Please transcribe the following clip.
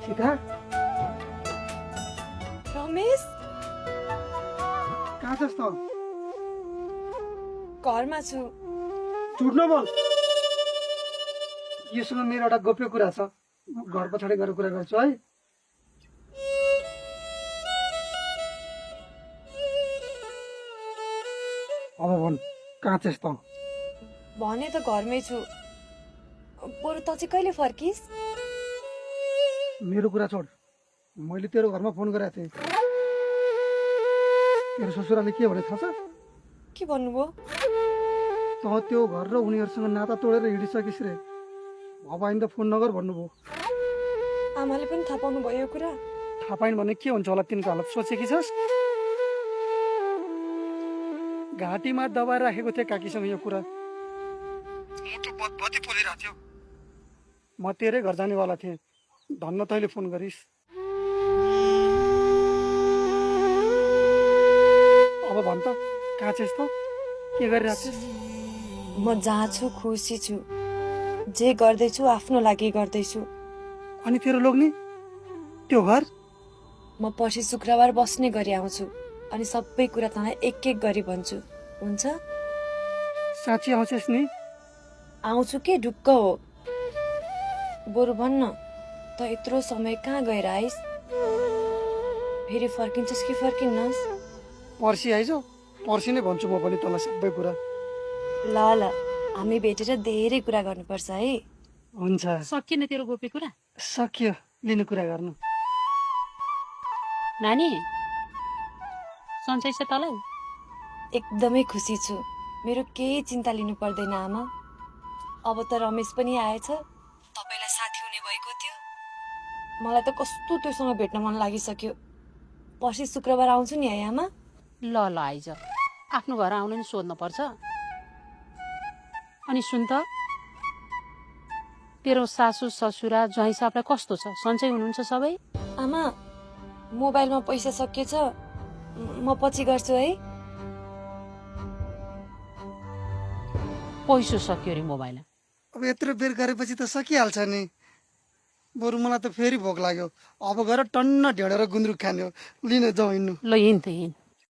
सीता रमेश कहाँ छस् त? घरमा छु। झुट नबोल। योसँग मेरो एउटा गोप्य कुरा छ, घर पछाडि गएर कुरा गर्छु है। अब भन, कहाँ छस् त? भने त घरमै छु। बरु त चाहिँ कहिले फर्किस्? मेरो कुरा छोड, मैले तेरो घरमा फोन गरेको थिएँ। तेरो ससुराले के भने थाहा छ? के भन्नुभयो? त त्यो घर र उनीहरूसँग नाता तोडेर हिँडिसकिस् रे। अब आइन्दा फोन नगर भन्नुभयो। आमाले पनि थाहा पाउनु भयो यो कुरा? थाहा पाइन् भने के हुन्छ होला तिनको हालत सोचेकी छस्? घाँटीमा दबाएर राखेको थिएँ काकीसँग यो कुरा। मुटु बत्ती पोलिरहेको थियो। म तेरै घर जानेवाला थिएँ, धन्न तैँले फोन गरिस्। अब भन् त, कहाँ छस् त? के गरिरहेको छस्? म जहाँ छु खुसी छु। जे गर्दैछु आफ्नो लागि गर्दैछु। अनि तेरो लोग्ने त्यो घर? म पर्सि शुक्रबार बस्ने गरी आउँछु अनि सबै कुरा तँलाई एक एक गरी भन्छु, हुन्छ? साँच्ची आउँछस् नि? आउँछु के ढुक्क हो। बरु भन्न, त यत्रो समय कहाँ गएर आइस? फेरि फर्किन्छस् कि फर्किन्नस्? पर्सि आइज, पर्सि नै भन्छु म पनि तँलाई सबै कुरा। ल ल, हामी भेटेर धेरै कुरा गर्नुपर्छ है। हुन्छ, सकिएन तेरो गोपी कुरा? सकियो लिनु कुरा गर्नु। नानी सन्चै छ तँलाई? एकदमै खुसी छु। मेरो केही चिन्ता लिनु पर्दैन आमा। अब त रमेश पनि आएछ, तपाईँलाई साथी हुने भएको थियो। मलाई त कस्तो त्योसँग भेट्न मन लागिसक्यो। पर्सि शुक्रबार आउँछु नि है आमा? ल ल आइज, आफ्नो घर आउनु नि सोध्नु पर्छ। अनि सुन त, तेरो सासू ससुरा ज्वाइँ साहबलाई कस्तो छ? सन्चै हुनुहुन्छ सबै? आमा, मोबाइलमा पैसा सकिएछ, म पछि गर्छु है। पैसो सक्यो अरे मोबाइल? अब यत्रो बेर गरेपछि त सकिहाल्छ नि। बरु मलाई त फेरि भोक लाग्यो। अब गएर टन्न ढेडेर गुन्द्रुक खाने हो। लिन जाउँ हिँड्नु। ल हिँड त हिँड।